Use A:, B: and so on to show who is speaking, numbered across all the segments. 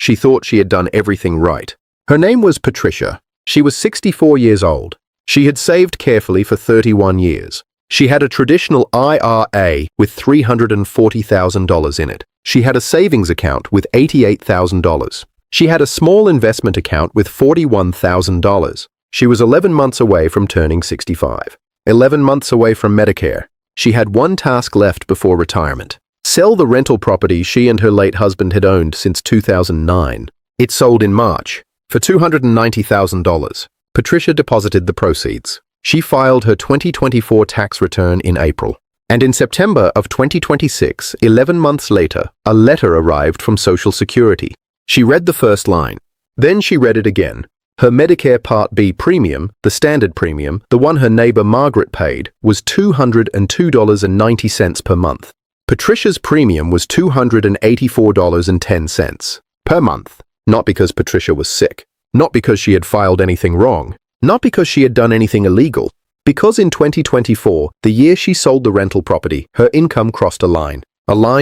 A: She thought she had done everything right. Her name was Patricia. She was 64 years old. She had saved carefully for 31 years. She had a traditional IRA with $340,000 in it. She had a savings account with $88,000. She had a small investment account with $41,000. She was 11 months away from turning 65. 11 months away from Medicare. She had one task left before retirement. Sell the rental property she and her late husband had owned since 2009. It sold in March for $290,000. Patricia deposited the proceeds. She filed her 2024 tax return in April. And in September of 2026, 11 months later, a letter arrived from Social Security. She read the first line. Then she read it again. Her Medicare Part B premium, the standard premium, the one her neighbor Margaret paid, was $202.90 per month. Patricia's premium was $284.10 per month. Not because Patricia was sick. Not because she had filed anything wrong. Not because she had done anything illegal. Because in 2024, the year she sold the rental property, her income crossed a line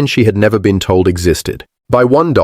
A: she had never been told existed, by $1.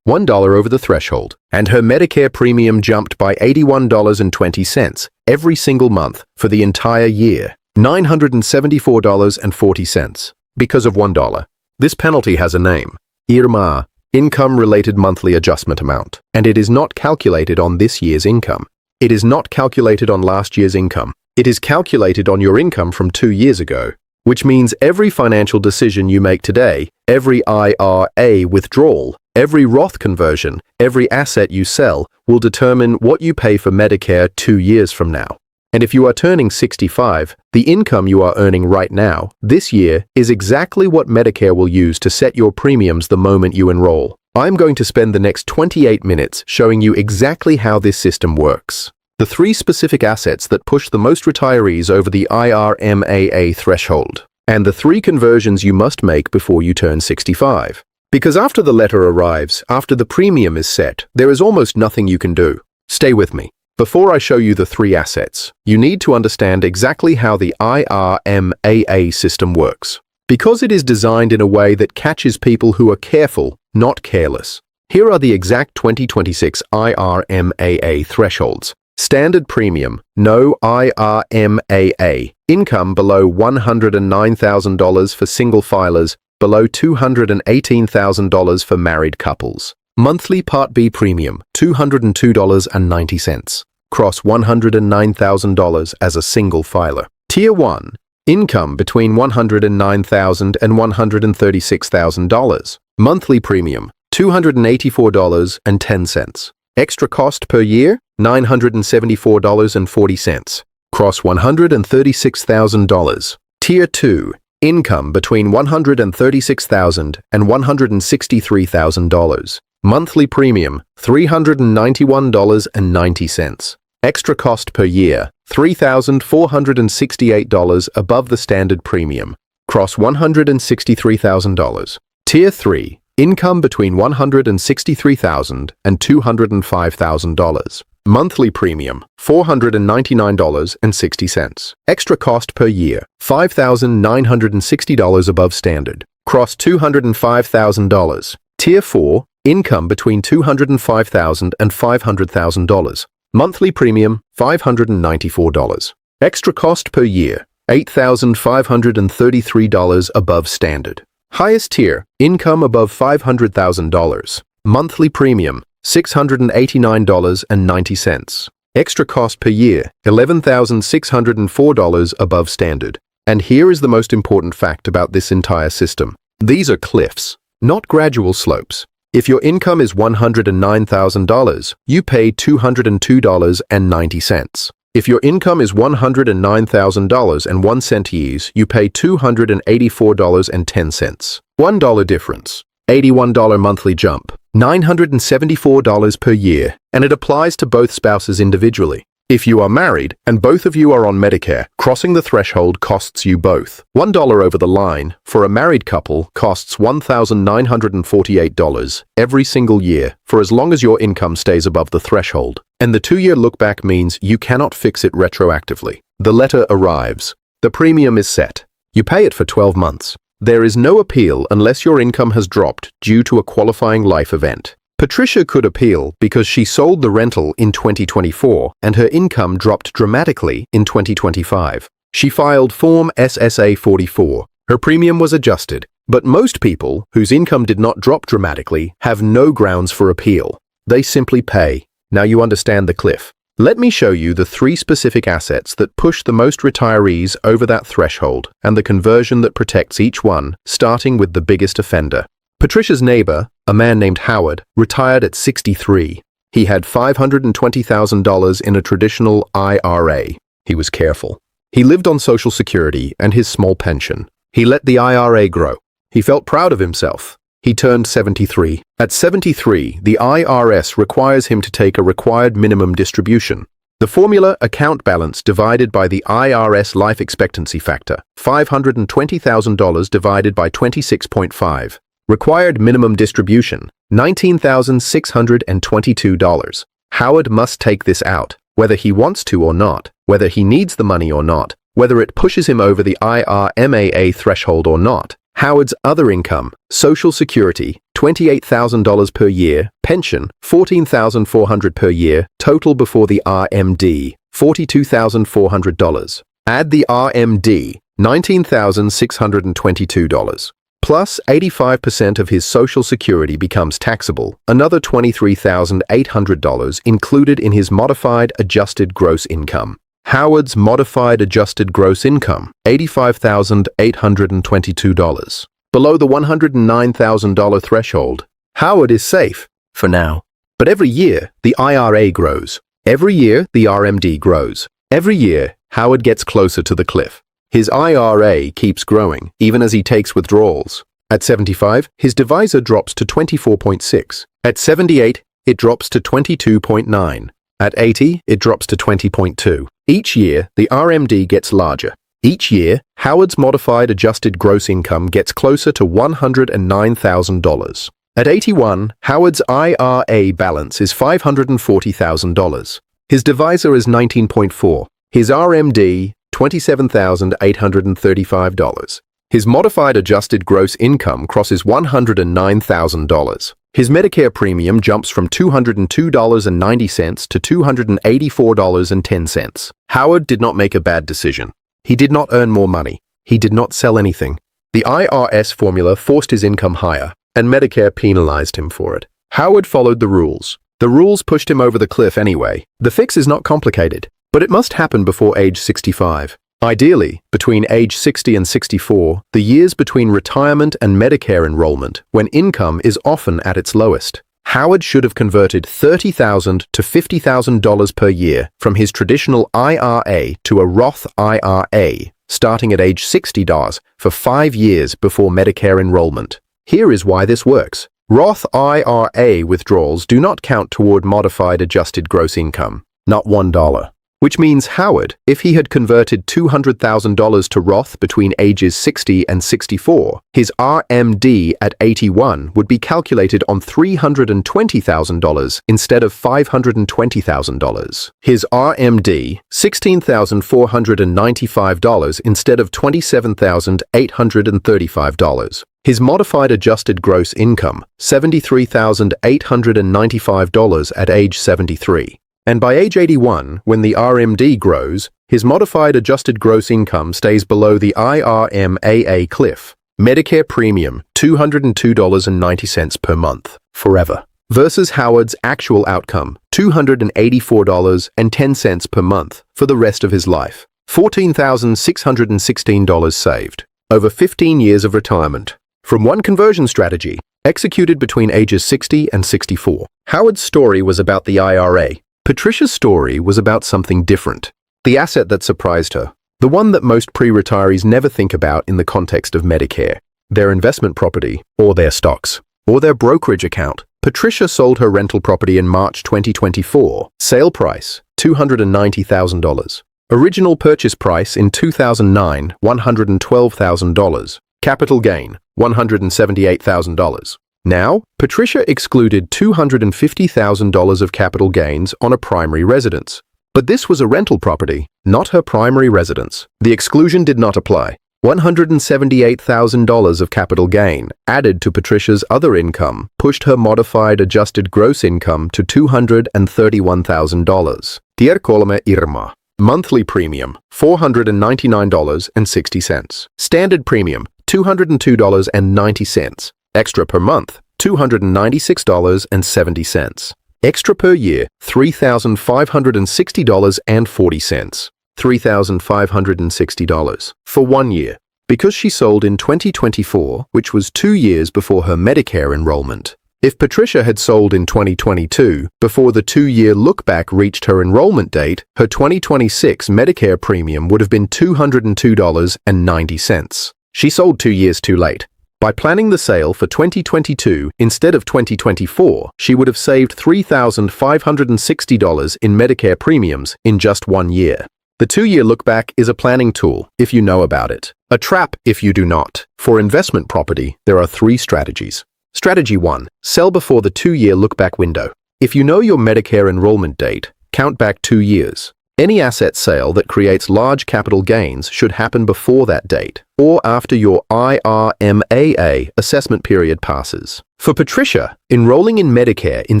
A: $1 over the threshold, and her Medicare premium jumped by $81.20 every single month for the entire year, $974.40, because of $1. This penalty has a name, IRMAA, Income-Related Monthly Adjustment Amount, and it is not calculated on this year's income. It is not calculated on last year's income. It is calculated on your income from 2 years ago, which means every financial decision you make today, every IRA withdrawal, every Roth conversion, every asset you sell will determine what you pay for Medicare 2 years from now. And if you are turning 65, the income you are earning right now, this year, is exactly what Medicare will use to set your premiums the moment you enroll. I'm going to spend the next 28 minutes showing you exactly how this system works. The 3 specific assets that push the most retirees over the IRMAA threshold, and the 3 conversions you must make before you turn 65. Because after the letter arrives, after the premium is set, there is almost nothing you can do. Stay with me. Before I show you the 3 assets, you need to understand exactly how the IRMAA system works. Because it is designed in a way that catches people who are careful, not careless. Here are the exact 2026 IRMAA thresholds. Standard premium, no IRMAA. Income below $109,000 for single filers, below $218,000 for married couples. Monthly Part B premium, $202.90. Cross $109,000 as a single filer. Tier 1. Income between $109,000 and $136,000. Monthly premium, $284.10. Extra cost per year, $974.40. Cross $136,000. Tier 2. Income between $136,000 and $163,000. Monthly premium, $391.90. Extra cost per year, $3,468 above the standard premium. Cross $163,000. Tier 3. Income between $163,000 and $205,000. Monthly premium, $499.60. Extra cost per year, $5,960 above standard. Cross $205,000. Tier 4. Income between $205,000 and $500,000. Monthly premium, $594. Extra cost per year, $8,533 above standard. Highest tier, income above $500,000. Monthly premium, $689.90. Extra cost per year, $11,604 above standard. And here is the most important fact about this entire system. These are cliffs, not gradual slopes. If your income is $109,000, you pay $202.90. If your income is $109,000 and 1 cent years, you pay $284.10. $1 difference. $81 monthly jump. $974 per year, and it applies to both spouses individually. If you are married and both of you are on Medicare, crossing the threshold costs you both. $1 over the line for a married couple costs $1,948 every single year for as long as your income stays above the threshold. And the 2-year look-back means you cannot fix it retroactively. The letter arrives. The premium is set. You pay it for 12 months. There is no appeal unless your income has dropped due to a qualifying life event. Patricia could appeal because she sold the rental in 2024 and her income dropped dramatically in 2025. She filed Form SSA 44. Her premium was adjusted, but most people whose income did not drop dramatically have no grounds for appeal. They simply pay. Now you understand the cliff. Let me show you the 3 specific assets that push the most retirees over that threshold and the conversion that protects each one, starting with the biggest offender. Patricia's neighbor, a man named Howard, retired at 63. He had $520,000 in a traditional IRA. He was careful. He lived on Social Security and his small pension. He let the IRA grow. He felt proud of himself. He turned 73. At 73, the IRS requires him to take a required minimum distribution. The formula account balance divided by the IRS life expectancy factor, $520,000 divided by 26.5. Required minimum distribution, $19,622. Howard must take this out, whether he wants to or not, whether he needs the money or not, whether it pushes him over the IRMAA threshold or not. Howard's other income, Social Security, $28,000 per year, pension, $14,400 per year, total before the RMD, $42,400. Add the RMD, $19,622. Plus 85% of his Social Security becomes taxable, another $23,800 included in his modified adjusted gross income. Howard's modified adjusted gross income, $85,822. Below the $109,000 threshold, Howard is safe, for now. But every year, the IRA grows. Every year, the RMD grows. Every year, Howard gets closer to the cliff. His IRA keeps growing, even as he takes withdrawals. At 75, his divisor drops to 24.6. At 78, it drops to 22.9. At 80, it drops to 20.2. Each year, the RMD gets larger. Each year, Howard's modified adjusted gross income gets closer to $109,000. At 81, Howard's IRA balance is $540,000. His divisor is 19.4. His RMD, $27,835. His modified adjusted gross income crosses $109,000. His Medicare premium jumps from $202.90 to $284.10. Howard did not make a bad decision. He did not earn more money. He did not sell anything. The IRS formula forced his income higher, and Medicare penalized him for it. Howard followed the rules. The rules pushed him over the cliff anyway. The fix is not complicated, but it must happen before age 65. Ideally, between age 60 and 64, the years between retirement and Medicare enrollment, when income is often at its lowest. Howard should have converted $30,000 to $50,000 per year from his traditional IRA to a Roth IRA, starting at age $60 for 5 years before Medicare enrollment. Here is why this works. Roth IRA withdrawals do not count toward modified adjusted gross income, not $1. Which means Howard, if he had converted $200,000 to Roth between ages 60 and 64, his RMD at 81 would be calculated on $320,000 instead of $520,000. His RMD, $16,495 instead of $27,835. His modified adjusted gross income, $73,895 at age 73. And by age 81, when the RMD grows, his modified adjusted gross income stays below the IRMAA cliff. Medicare premium, $202.90 per month, forever. Versus Howard's actual outcome, $284.10 per month for the rest of his life. $14,616 saved. Over 15 years of retirement. From one conversion strategy, executed between ages 60 and 64. Howard's story was about the IRA. Patricia's story was about something different. The asset that surprised her. The one that most pre-retirees never think about in the context of Medicare. Their investment property, or their stocks, or their brokerage account. Patricia sold her rental property in March 2024. Sale price, $290,000. Original purchase price in 2009, $112,000. Capital gain, $178,000. Now, Patricia excluded $250,000 of capital gains on a primary residence. But this was a rental property, not her primary residence. The exclusion did not apply. $178,000 of capital gain, added to Patricia's other income, pushed her modified adjusted gross income to $231,000. Einkommen Ihre Prämie. Monthly premium, $499.60. Standard premium, $202.90. Extra per month, $296.70. Extra per year, $3,560.40. $3,560 for 1 year. Because she sold in 2024, which was 2 years before her Medicare enrollment. If Patricia had sold in 2022, before the 2-year look-back reached her enrollment date, her 2026 Medicare premium would have been $202.90. She sold 2 years too late. By planning the sale for 2022 instead of 2024, she would have saved $3,560 in Medicare premiums in just 1 year. The 2-year look-back is a planning tool, if you know about it. A trap if you do not. For investment property, there are 3 strategies. Strategy 1. Sell before the 2-year look-back window. If you know your Medicare enrollment date, count back 2 years. Any asset sale that creates large capital gains should happen before that date, or after your IRAMAA assessment period passes. For Patricia, enrolling in Medicare in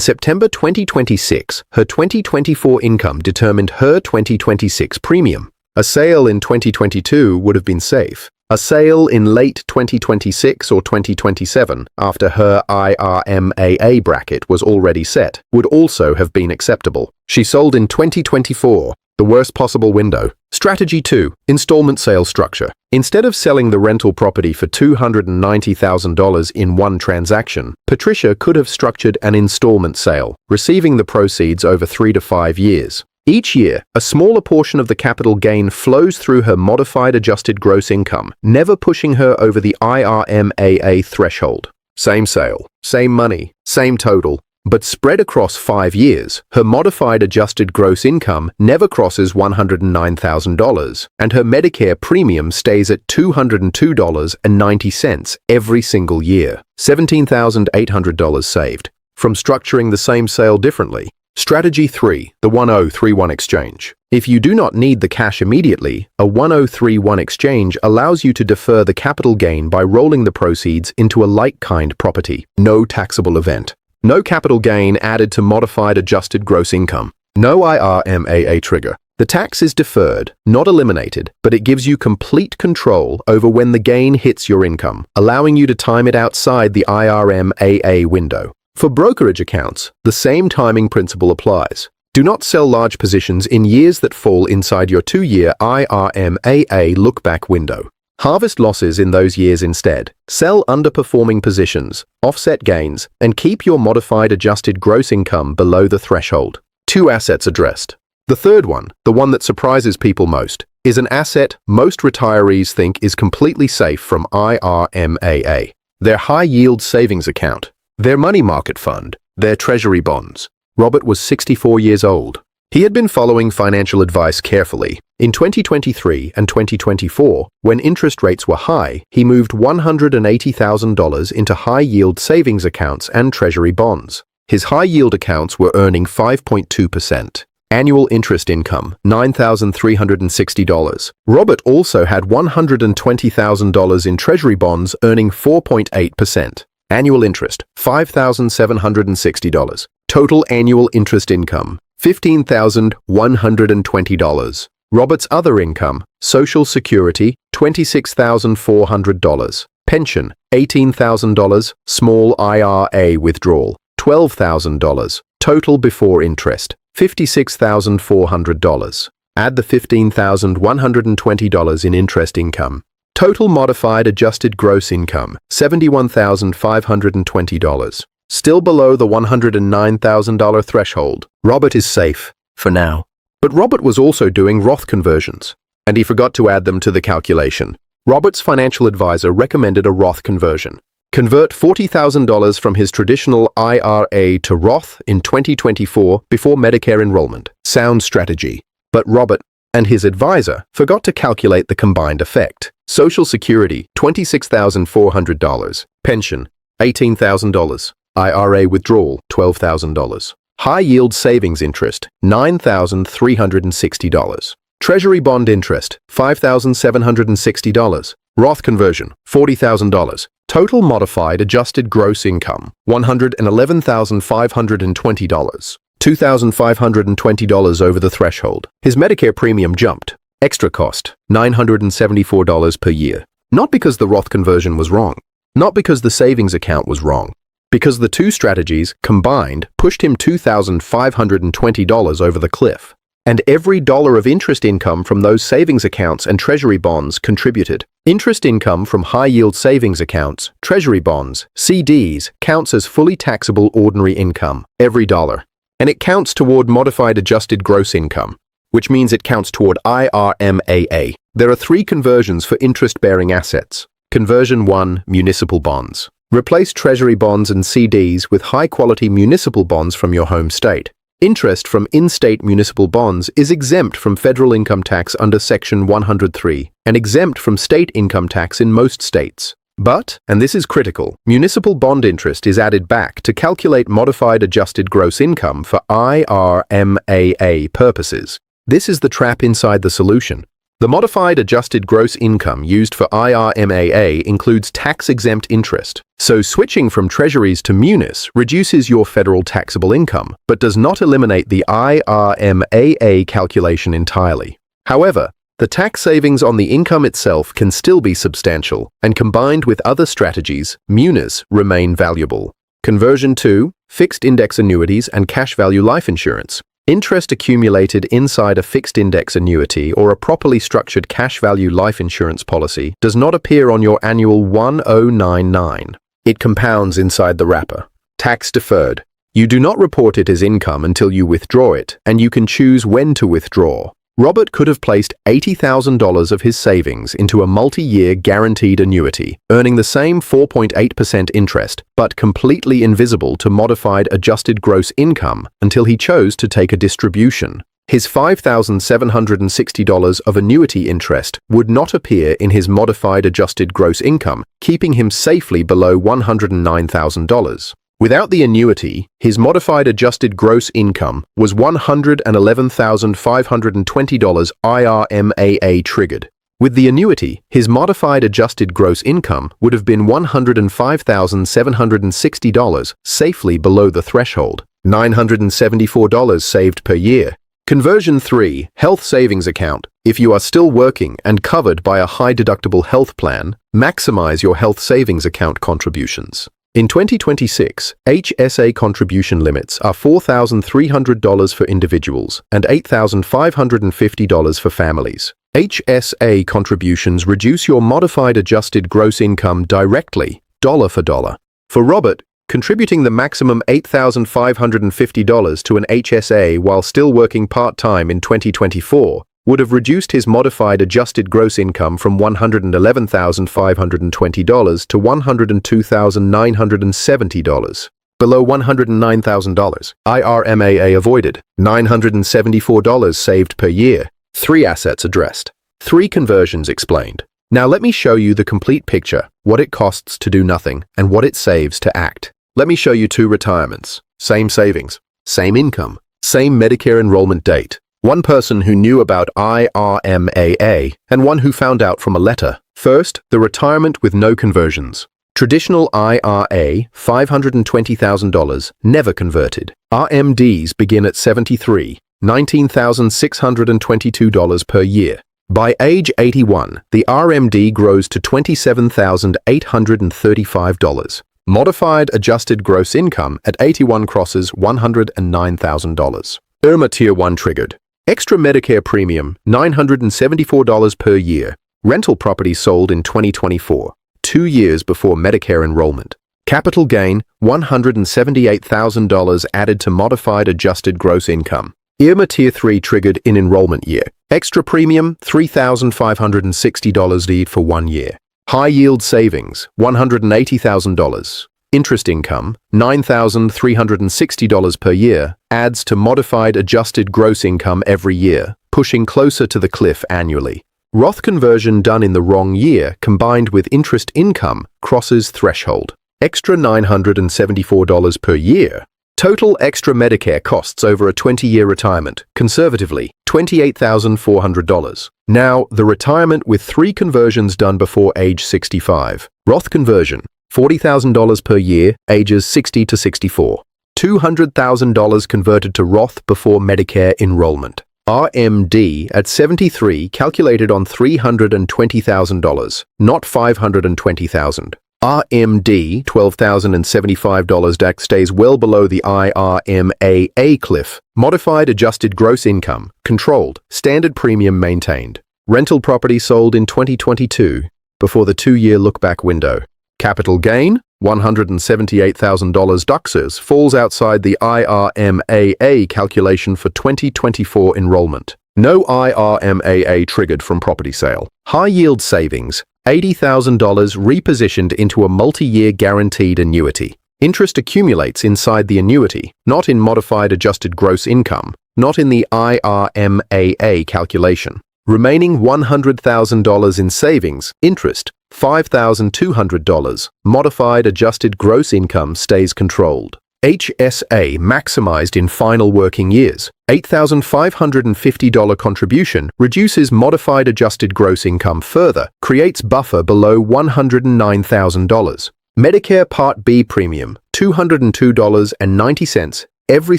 A: September 2026, her 2024 income determined her 2026 premium. A sale in 2022 would have been safe. A sale in late 2026 or 2027, after her IRMAA bracket was already set, would also have been acceptable. She sold in 2024, the worst possible window. Strategy 2. Installment sale structure. Instead of selling the rental property for $290,000 in one transaction, Patricia could have structured an installment sale, receiving the proceeds over 3 to 5 years. Each year, a smaller portion of the capital gain flows through her modified adjusted gross income, never pushing her over the IRMAA threshold. Same sale, same money, same total, but spread across 5 years, her modified adjusted gross income never crosses $109,000, and her Medicare premium stays at $202.90 every single year. $17,800 saved from structuring the same sale differently. Strategy 3. The 1031 exchange. If you do not need the cash immediately, a 1031 exchange allows you to defer the capital gain by rolling the proceeds into a like-kind property. No taxable event. No capital gain added to modified adjusted gross income. No IRMAA trigger. The tax is deferred, not eliminated, but it gives you complete control over when the gain hits your income, allowing you to time it outside the IRMAA window. For brokerage accounts, the same timing principle applies. Do not sell large positions in years that fall inside your 2-year IRMAA look-back window. Harvest losses in those years instead. Sell underperforming positions, offset gains, and keep your modified adjusted gross income below the threshold. 2 assets addressed. The third one, the one that surprises people most, is an asset most retirees think is completely safe from IRMAA. Their high-yield savings account. Their money market fund, their treasury bonds. Robert was 64 years old. He had been following financial advice carefully. In 2023 and 2024, when interest rates were high, he moved $180,000 into high-yield savings accounts and treasury bonds. His high-yield accounts were earning 5.2%. Annual interest income, $9,360. Robert also had $120,000 in treasury bonds earning 4.8%. Annual interest, $5,760. Total annual interest income, $15,120. Robert's other income, Social Security, $26,400. Pension, $18,000. Small IRA withdrawal, $12,000. Total before interest, $56,400. Add the $15,120 in interest income. Total modified adjusted gross income, $71,520. Still below the $109,000 threshold. Robert is safe, for now. But Robert was also doing Roth conversions, and he forgot to add them to the calculation. Robert's financial advisor recommended a Roth conversion. Convert $40,000 from his traditional IRA to Roth in 2024 before Medicare enrollment. Sound strategy. But Robert and his advisor forgot to calculate the combined effect. Social Security, $26,400. Pension, $18,000. IRA withdrawal, $12,000. High-yield savings interest, $9,360. Treasury bond interest, $5,760. Roth conversion, $40,000. Total modified adjusted gross income, $111,520. $2,520 over the threshold. His Medicare premium jumped. Extra cost, $974 per year. Not because the Roth conversion was wrong. Not because the savings account was wrong. Because the two strategies, combined, pushed him $2,520 over the cliff. And every dollar of interest income from those savings accounts and treasury bonds contributed. Interest income from high-yield savings accounts, treasury bonds, CDs, counts as fully taxable ordinary income, every dollar. And it counts toward modified adjusted gross income, which means it counts toward IRMAA. There are three conversions for interest-bearing assets. Conversion 1, municipal bonds. Replace treasury bonds and CDs with high-quality municipal bonds from your home state. Interest from in-state municipal bonds is exempt from federal income tax under Section 103 and exempt from state income tax in most states. But, and this is critical, municipal bond interest is added back to calculate modified adjusted gross income for IRMAA purposes. This is the trap inside the solution. The modified adjusted gross income used for IRMAA includes tax-exempt interest, so switching from treasuries to munis reduces your federal taxable income, but does not eliminate the IRMAA calculation entirely. However, the tax savings on the income itself can still be substantial, and combined with other strategies, munis remain valuable. Conversion 2, fixed index annuities and cash value life insurance. Interest accumulated inside a fixed index annuity or a properly structured cash value life insurance policy does not appear on your annual 1099. It compounds inside the wrapper. Tax deferred. You do not report it as income until you withdraw it, and you can choose when to withdraw. Robert could have placed $80,000 of his savings into a multi-year guaranteed annuity, earning the same 4.8% interest, but completely invisible to modified adjusted gross income until he chose to take a distribution. His $5,760 of annuity interest would not appear in his modified adjusted gross income, keeping him safely below $109,000. Without the annuity, his modified adjusted gross income was $111,520 IRMAA triggered. With the annuity, his modified adjusted gross income would have been $105,760, safely below the threshold. $974 saved per year. Conversion 3, health savings account. If you are still working and covered by a high-deductible health plan, maximize your health savings account contributions. In 2026, HSA contribution limits are $4,300 for individuals and $8,550 for families. HSA contributions reduce your modified adjusted gross income directly, dollar for dollar. For Robert, contributing the maximum $8,550 to an HSA while still working part-time in 2024 would have reduced his modified adjusted gross income from $111,520 to $102,970. Below $109,000. IRMAA avoided. $974 saved per year. 3 assets addressed. 3 conversions explained. Now let me show you the complete picture, what it costs to do nothing, and what it saves to act. Let me show you 2 retirements. Same savings, same income, same Medicare enrollment date. One person who knew about IRMAA and one who found out from a letter. First, the retirement with no conversions. Traditional IRA, $520,000, never converted. RMDs begin at 73, $19,622 per year. By age 81, the RMD grows to $27,835. Modified adjusted gross income at 81 crosses $109,000. IRMAA Tier 1 triggered. Extra Medicare premium, $974 per year. Rental property sold in 2024, 2 years before Medicare enrollment. Capital gain, $178,000 added to modified adjusted gross income. IRMAA Tier 3 triggered in enrollment year. Extra premium, $3,560 deed for 1 year. High yield savings, $180,000. Interest income, $9,360 per year, adds to modified adjusted gross income every year, pushing closer to the cliff annually. Roth conversion done in the wrong year combined with interest income crosses threshold. Extra $974 per year. Total extra Medicare costs over a 20-year retirement, conservatively, $28,400. Now, the retirement with 3 conversions done before age 65. Roth conversion, $40,000 per year, ages 60 to 64. $200,000 converted to Roth before Medicare enrollment. RMD at 73 calculated on $320,000, not $520,000. RMD $12,075 DAC stays well below the IRMAA cliff. Modified adjusted gross income, controlled, standard premium maintained. Rental property sold in 2022, before the 2-year look-back window. Capital gain, $178,000 Duxers falls outside the IRMAA calculation for 2024 enrollment. No IRMAA triggered from property sale. High-yield savings, $80,000 repositioned into a multi-year guaranteed annuity. Interest accumulates inside the annuity, not in modified adjusted gross income, not in the IRMAA calculation. Remaining $100,000 in savings, interest, $5,200. Modified adjusted gross income stays controlled. HSA maximized in final working years. $8,550 contribution reduces modified adjusted gross income further, creates buffer below $109,000. Medicare Part B premium, $202.90 every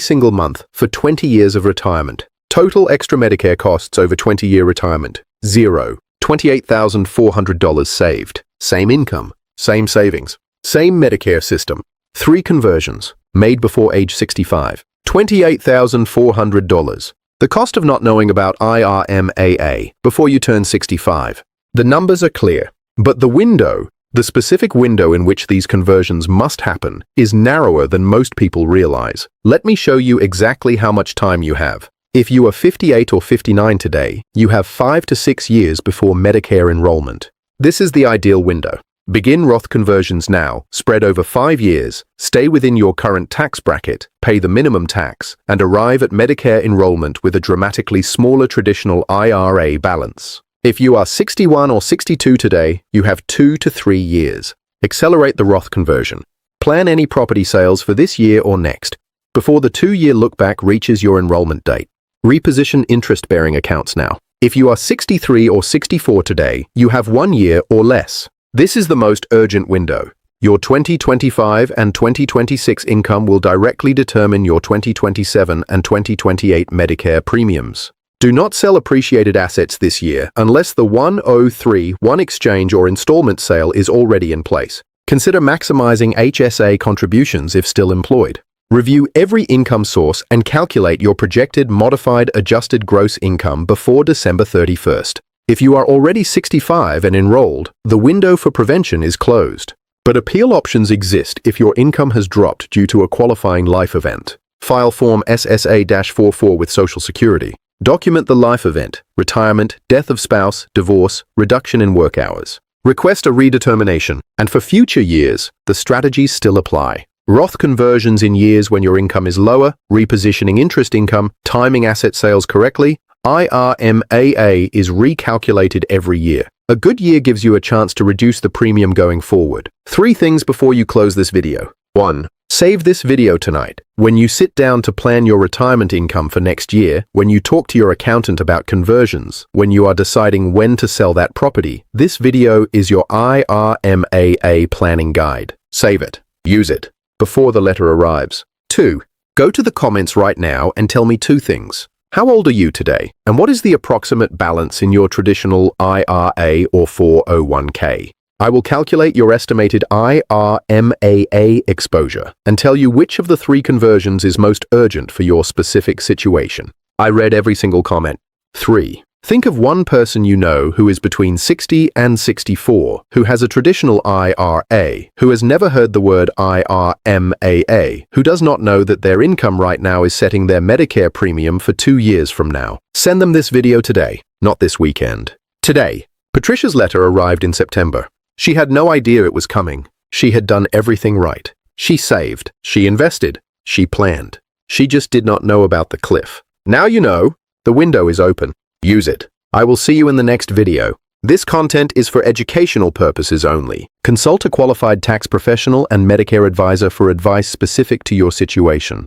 A: single month for 20 years of retirement. Total extra Medicare costs over 20-year retirement, $0. $28,400 saved. Same income, same savings, same Medicare system. 3 conversions, made before age 65. $28,400. The cost of not knowing about IRMAA before you turn 65. The numbers are clear, but the window, the specific window in which these conversions must happen, is narrower than most people realize. Let me show you exactly how much time you have. If you are 58 or 59 today, you have 5 to 6 years before Medicare enrollment. This is the ideal window. Begin Roth conversions now, spread over 5 years, stay within your current tax bracket, pay the minimum tax, and arrive at Medicare enrollment with a dramatically smaller traditional IRA balance. If you are 61 or 62 today, you have 2 to 3 years. Accelerate the Roth conversion. Plan any property sales for this year or next, before the 2-year look-back reaches your enrollment date. Reposition interest-bearing accounts now. If you are 63 or 64 today, you have 1 year or less. This is the most urgent window. Your 2025 and 2026 income will directly determine your 2027 and 2028 Medicare premiums. Do not sell appreciated assets this year unless the 1031 exchange or installment sale is already in place. Consider maximizing HSA contributions if still employed. Review every income source and calculate your projected modified adjusted gross income before December 31st. If you are already 65 and enrolled, the window for prevention is closed. But appeal options exist if your income has dropped due to a qualifying life event. File Form SSA-44 with Social Security. Document the life event, retirement, death of spouse, divorce, reduction in work hours. Request a redetermination, and for future years, the strategies still apply. Roth conversions in years when your income is lower, repositioning interest income, timing asset sales correctly. IRMAA is recalculated every year. A good year gives you a chance to reduce the premium going forward. 3 things before you close this video. 1. Save this video tonight. When you sit down to plan your retirement income for next year, when you talk to your accountant about conversions, when you are deciding when to sell that property, this video is your IRMAA planning guide. Save it. Use it before the letter arrives. 2. Go to the comments right now and tell me 2 things. How old are you today? And what is the approximate balance in your traditional IRA or 401k? I will calculate your estimated IRMAA exposure and tell you which of the 3 conversions is most urgent for your specific situation. I read every single comment. 3. Think of one person you know who is between 60 and 64, who has a traditional IRA, who has never heard the word IRMAA, who does not know that their income right now is setting their Medicare premium for 2 years from now. Send them this video today, not this weekend. Today, Patricia's letter arrived in September. She had no idea it was coming. She had done everything right. She saved. She invested. She planned. She just did not know about the cliff. Now you know. The window is open. Use it. I will see you in the next video. This content is for educational purposes only. Consult a qualified tax professional and Medicare advisor for advice specific to your situation.